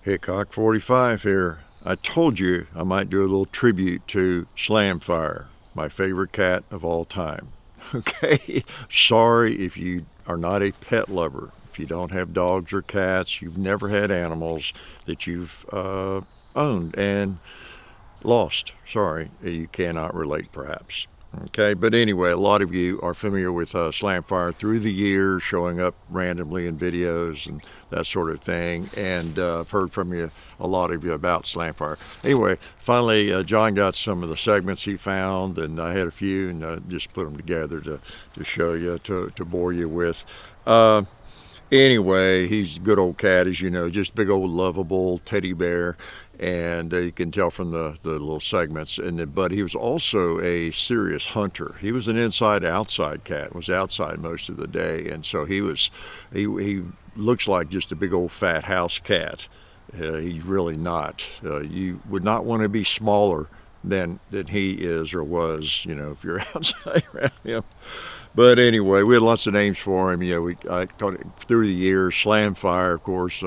Hickok 45 here. I told you I might do a little tribute to Slamfire, my favorite cat of all time. Okay, sorry if you are not a pet lover, if you don't have dogs or cats, you've never had animals that you've owned and lost. Sorry, you cannot relate perhaps. Okay, but anyway, a lot of you are familiar with Slamfire through the years, showing up randomly in videos and that sort of thing. And I've heard from you, a lot of you, about Slamfire. Anyway, finally, John got some of the segments he found, and I had a few, and just put them together to show you, to bore you with. Anyway, he's a good old cat, as you know, just big old lovable teddy bear. And you can tell from the little segments. But he was also a serious hunter. He was an inside-outside cat. Was outside most of the day, and so he looks like just a big old fat house cat. He's really not. You would not want to be smaller than he is or was. You know, if you're outside around him. But anyway, we had lots of names for him. I called it through the years. Slamfire, of course,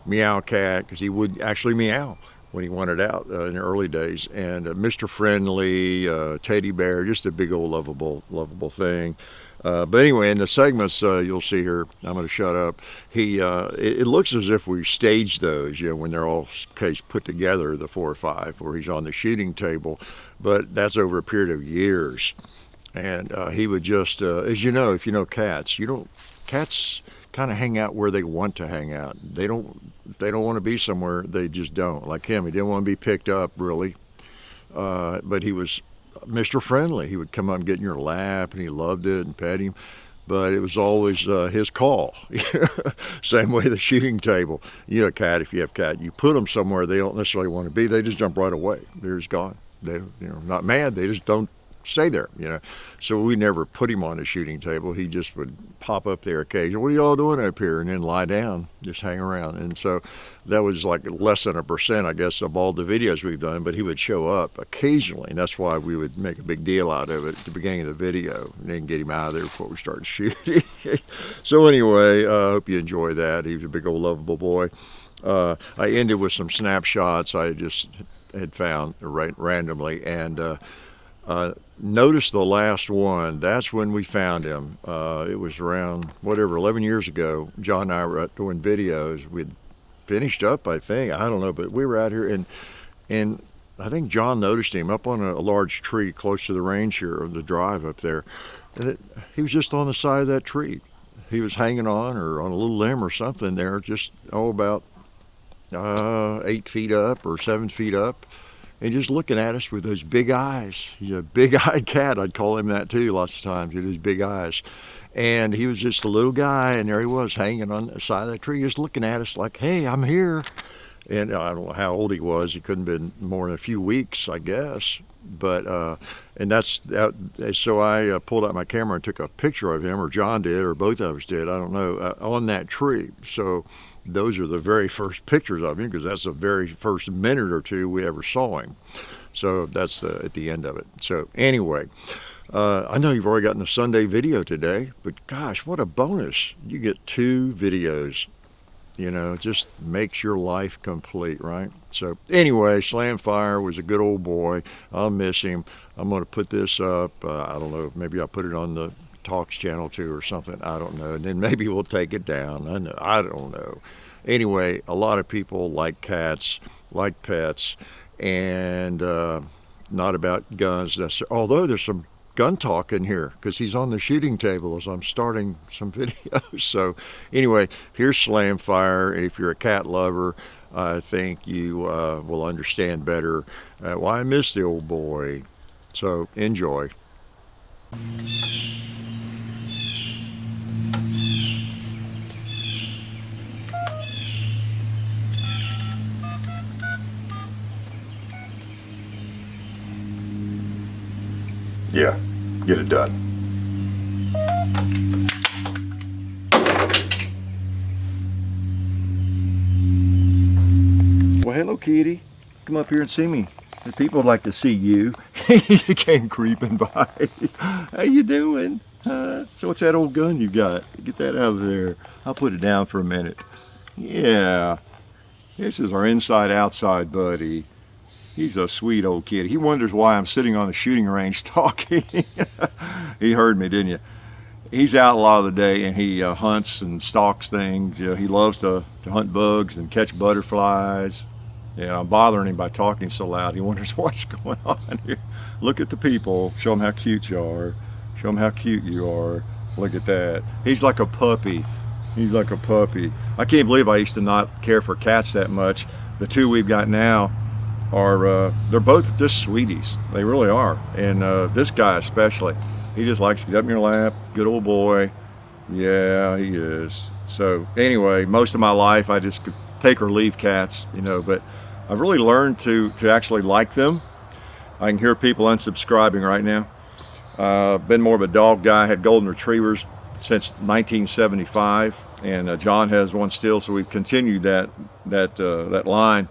Meow Cat, because he would actually meow when he wanted out in the early days, and Mr. Friendly, Teddy Bear, just a big old lovable thing. But anyway, in the segments you'll see here, I'm going to shut up. It looks as if we staged those, when they're all put together, the 4 or 5, where he's on the shooting table. But that's over a period of years, and he would just, as you know, if you know cats, cats kind of hang out where they want to hang out. They don't want to be somewhere they just don't. Like him, he didn't want to be picked up really, but he was Mr. Friendly. He would come up and get in your lap, and he loved it, and pet him. But it was always his call. Same way the shooting table. A cat, if you have a cat, you put them somewhere they don't necessarily want to be. They just jump right away. They're just gone. They, not mad. They just don't stay there, So we never put him on the shooting table. He just would pop up there occasionally. What are y'all doing up here? And then lie down, just hang around. And so that was like less than 1%, I guess, of all the videos we've done. But he would show up occasionally, and that's why we would make a big deal out of it at the beginning of the video, and then get him out of there before we started shooting. So anyway, I hope you enjoy that. He was a big old lovable boy. I ended with some snapshots I just had found randomly, and notice the last one. That's when we found him. It was around 11 years ago. John and I were out doing videos. We'd finished up, I think, I don't know, but we were out here, and I think John noticed him up on a large tree close to the range here, or the drive up there, and he was just on the side of that tree. He was hanging on, or on a little limb or something there, just about 8 feet up or 7 feet up, and just looking at us with those big eyes. He's a big-eyed cat. I'd call him that too lots of times, with his big eyes. And he was just a little guy, and there he was hanging on the side of that tree, just looking at us like, hey, I'm here. And I don't know how old he was. He couldn't have been more than a few weeks, I guess. But and that's that. So I pulled out my camera and took a picture of him, or John did, or both of us did, I don't know, on that tree. So those are the very first pictures of him, because that's the very first minute or two we ever saw him. So that's at the end of it. So anyway, I know you've already gotten the Sunday video today, but gosh, what a bonus. You get 2 videos. Just makes your life complete, right? So anyway, Slamfire was a good old boy. I'll miss him. I'm going to put this up. I don't know, maybe I'll put it on the Talks channel too or something. I don't know. And then maybe we'll take it down. I don't know. Anyway, a lot of people like cats, like pets, and not about guns necessarily. Although there's some gun talk in here, because he's on the shooting table as I'm starting some videos. So anyway, here's Slamfire. If you're a cat lover, I think you will understand better why I miss the old boy. So enjoy. Yeah, get it done. Well, hello, kitty. Come up here and see me. The people would like to see you. You came creeping by. How you doing? So what's that old gun you got? Get that out of there. I'll put it down for a minute. Yeah. This is our inside-outside buddy. He's a sweet old kid. He wonders why I'm sitting on the shooting range talking. He heard me, didn't you? He's out a lot of the day, and he hunts and stalks things. You know, he loves to hunt bugs and catch butterflies. Yeah, I'm bothering him by talking so loud. He wonders what's going on here. Look at the people. Show them how cute you are. Show them how cute you are. Look at that. He's like a puppy. He's like a puppy. I can't believe I used to not care for cats that much. The two we've got now are, they're both just sweeties. They really are. And this guy especially. He just likes to get up in your lap. Good old boy. Yeah, he is. So anyway, most of my life I just could take or leave cats, you know, but I've really learned to actually like them. I can hear people unsubscribing right now. Been more of a dog guy. Had golden retrievers since 1975, and John has one still, so we've continued that line.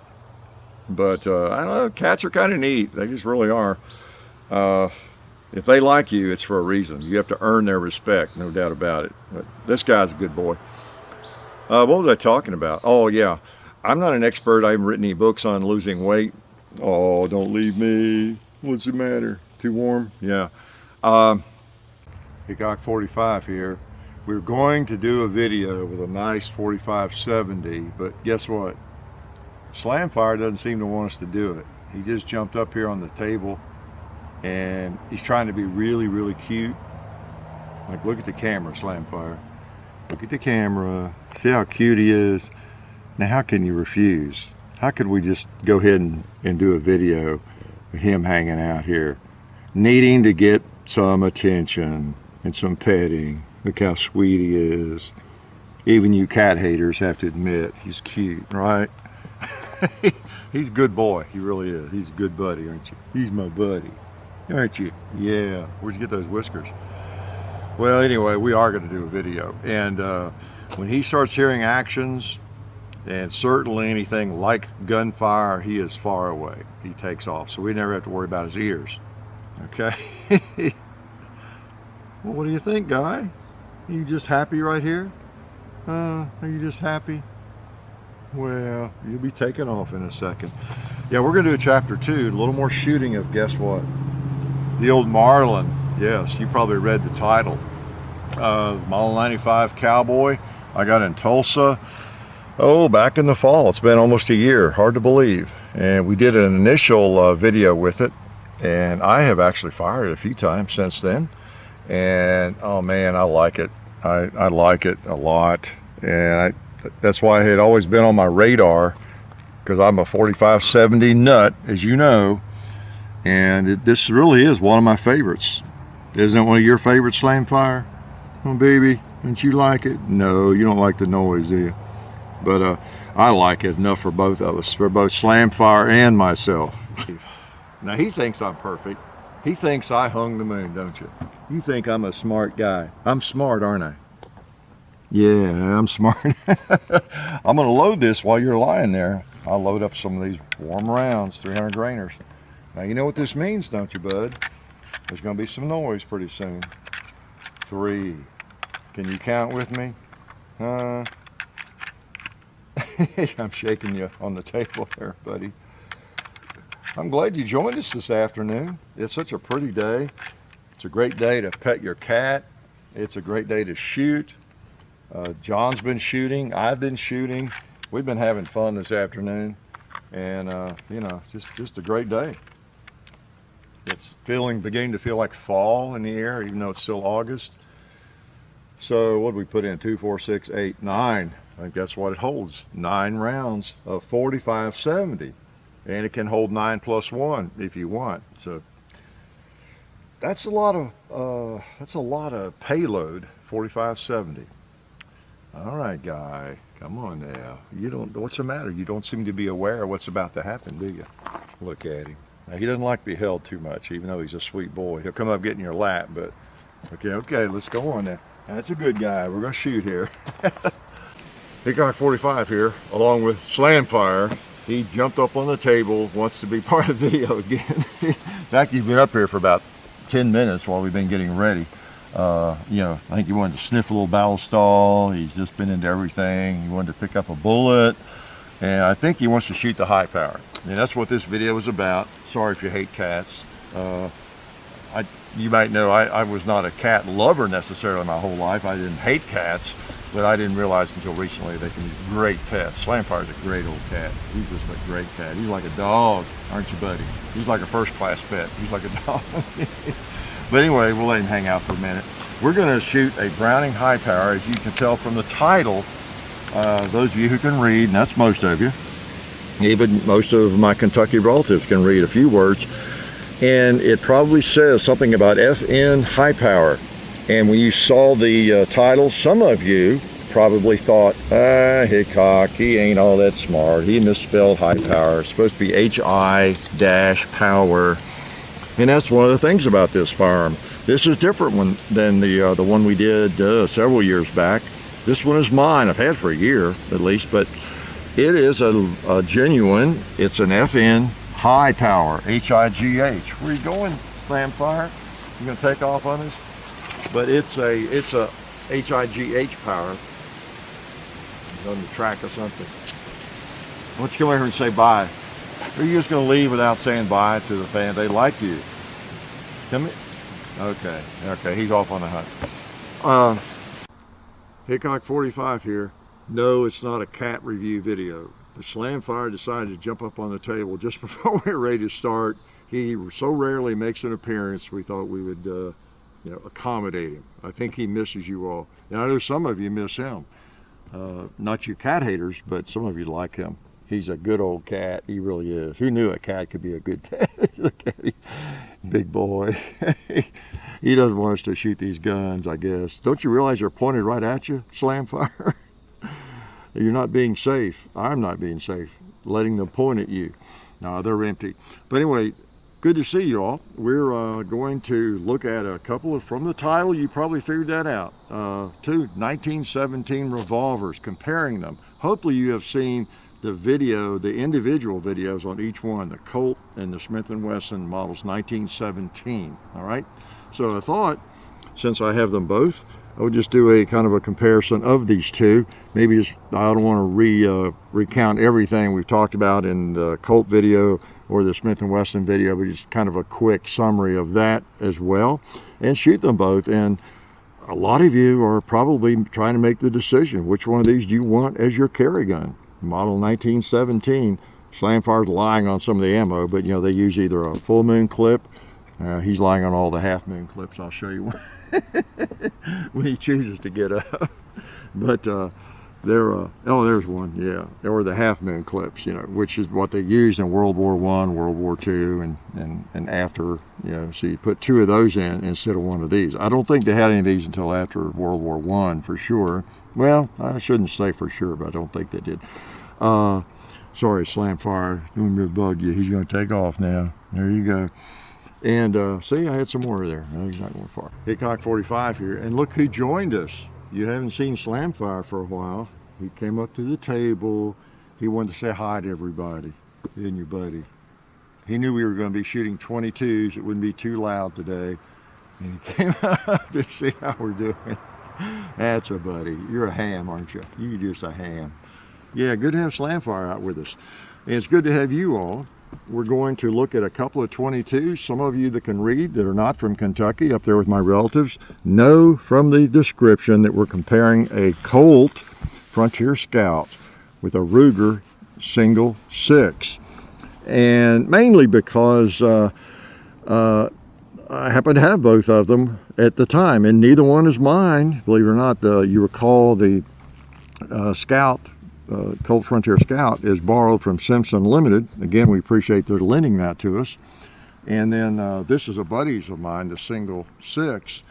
But I don't know, cats are kind of neat. They just really are. If they like you, it's for a reason. You have to earn their respect, no doubt about it. But this guy's a good boy. What was I talking about? Oh yeah, I'm not an expert. I haven't written any books on losing weight. Oh, don't leave me. What's the matter? Too warm? Yeah. Hickok 45 here. We're going to do a video with a nice 45-70, but guess what? Slamfire doesn't seem to want us to do it. He just jumped up here on the table and he's trying to be really, really cute. Like, look at the camera, Slamfire. Look at the camera. See how cute he is? Now, how can you refuse? How could we just go ahead and do a video of him hanging out here, needing to get some attention and some petting? Look how sweet he is. Even you cat haters have to admit he's cute, right? He's a good boy. He really is. He's a good buddy, aren't you? He's my buddy, aren't you? Yeah. Where'd you get those whiskers? Well, anyway, we are going to do a video. And when he starts hearing actions, and certainly anything like gunfire, he is far away. He takes off. So we never have to worry about his ears. Okay? Well, what do you think, guy? Are you just happy right here? Are you just happy? Well, you'll be taking off in a second. Yeah, we're going to do a chapter 2, a little more shooting of, guess what? The old Marlin. Yes, you probably read the title. Marlin 95 Cowboy. I got in Tulsa. Oh, back in the fall. It's been almost a year. Hard to believe. And we did an initial video with it. And I have actually fired it a few times since then. And oh man, I like it. I like it a lot. And that's why it had always been on my radar, because I'm a 45-70 nut, as you know. And this really is one of my favorites. Isn't it one of your favorites, Slamfire? Oh, baby, don't you like it? No, you don't like the noise, do you? But I like it enough for both of us, for both Slamfire and myself. Now, he thinks I'm perfect. He thinks I hung the moon, don't you? You think I'm a smart guy. I'm smart, aren't I? Yeah, I'm smart. I'm going to load this while you're lying there. I'll load up some of these warm rounds, 300 grainers. Now, you know what this means, don't you, bud? There's going to be some noise pretty soon. 3. Can you count with me? I'm shaking you on the table there, buddy. I'm glad you joined us this afternoon. It's such a pretty day. It's a great day to pet your cat. It's a great day to shoot. John's been shooting. I've been shooting. We've been having fun this afternoon. And, you know, just a great day. It's beginning to feel like fall in the air, even though it's still August. So what did we put in? 2, 4, 6, 8, 9. I think that's what it holds. 9 rounds of 45-70. And it can hold 9 plus 1 if you want. So that's a lot of payload, 45-70. All right, guy, come on now. What's the matter? You don't seem to be aware of what's about to happen, do you? Look at him. Now, he doesn't like to be held too much, even though he's a sweet boy. He'll come up get in your lap, but okay, let's go on now. That's a good guy. We're gonna shoot here. Hickok 45 here, along with Slamfire. He jumped up on the table, wants to be part of the video again. In fact, he's been up here for about 10 minutes while we've been getting ready. You know, I think he wanted to sniff a little barrel stall. He's just been into everything. He wanted to pick up a bullet. And I think he wants to shoot the high power. And that's what this video is about. Sorry if you hate cats. You might know I was not a cat lover necessarily my whole life. I didn't hate cats, but I didn't realize until recently they can be great pets. Slamfire's a great old cat. He's just a great cat. He's like a dog, aren't you, buddy? He's like a first-class pet. He's like a dog. But anyway, we'll let him hang out for a minute. We're going to shoot a Browning high power, as you can tell from the title. Those of you who can read, and that's most of you, even most of my Kentucky relatives can read a few words, and it probably says something about FN high power. And when you saw the title, some of you probably thought, Hickok, he ain't all that smart. He misspelled high power. It's supposed to be HI-power. And that's one of the things about this firearm. This is different than the one we did several years back. This one is mine. I've had it for a year at least, but it is a genuine. It's an FN high power, H-I-G-H. Where are you going, Slamfire? You gonna take off on us? But it's a H-I-G-H power. He's on the track or something. Why don't you come over here and say bye? Or are you just gonna leave without saying bye to the fans? They like you. Come here. Okay, he's off on the hunt. Hickok 45 here. No, it's not a cat review video. The Slamfire decided to jump up on the table just before we were ready to start. He so rarely makes an appearance, we thought we would accommodate him. I think he misses you all. And I know some of you miss him. Not you cat haters, but some of you like him. He's a good old cat. He really is. Who knew a cat could be a good cat? Big boy. He doesn't want us to shoot these guns, I guess. Don't you realize they're pointed right at you, Slamfire? You're not being safe. I'm not being safe, letting them point at you. No, they're empty. But anyway, good to see you all. We're going to look at a couple of, from the title, you probably figured that out, two 1917 revolvers, comparing them. Hopefully you have seen the video, the individual videos on each one, the Colt and the Smith & Wesson models 1917, all right? So I thought, since I have them both, I would just do a kind of a comparison of these two. Maybe just, I don't want to recount everything we've talked about in the Colt video or the Smith & Wesson video, but just kind of a quick summary of that as well, and shoot them both. And a lot of you are probably trying to make the decision, which one of these do you want as your carry gun? Model 1917, Slamfire's lying on some of the ammo, but they use either a full moon clip. He's lying on all the half moon clips. I'll show you when he chooses to get up. But they're oh, there's one, yeah, or the half moon clips, which is what they used in World War I, World War II, and after, so you put two of those in instead of one of these. I don't think they had any of these until after World War I for sure. Well, I shouldn't say for sure, but I don't think they did. Sorry, Slamfire, don't me bug you. He's going to take off now. There you go. And see, I had some more there. No, he's not going far. Hickok 45 here, and look who joined us. You haven't seen Slamfire for a while. He came up to the table. He wanted to say hi to everybody. He and your buddy. He knew we were going to be shooting 22s. It wouldn't be too loud today. And he came up to see how we're doing. That's a buddy. You're a ham, aren't you? You're just a ham. Yeah, good to have Slamfire out with us. And it's good to have you all. We're going to look at a couple of 22s. Some of you that can read that are not from Kentucky, up there with my relatives, know from the description that we're comparing a Colt Frontier Scout with a Ruger single 6. And mainly because I happen to have both of them at the time, and neither one is mine, believe it or not. You recall the Scout, Colt Frontier Scout, is borrowed from Simpson Limited. Again, we appreciate their lending that to us. And then this is a buddy's of mine, the single 6,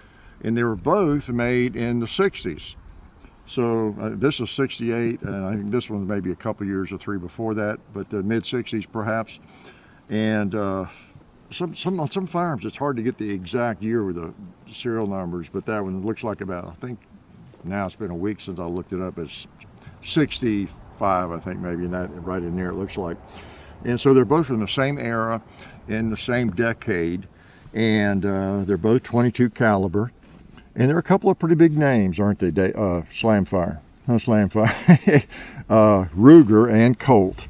and they were both made in the 60s. So this is 68, and I think this one maybe a couple years or 3 before that, but the mid 60s perhaps. And some firearms, it's hard to get the exact year with the serial numbers, but that one looks like about, I think now it's been a week since I looked it up, it's 65, I think maybe, and that right in there it looks like. And so they're both from the same era, in the same decade, and they're both 22 caliber. And there are a couple of pretty big names, aren't they, Slamfire? Slamfire, Ruger and Colt.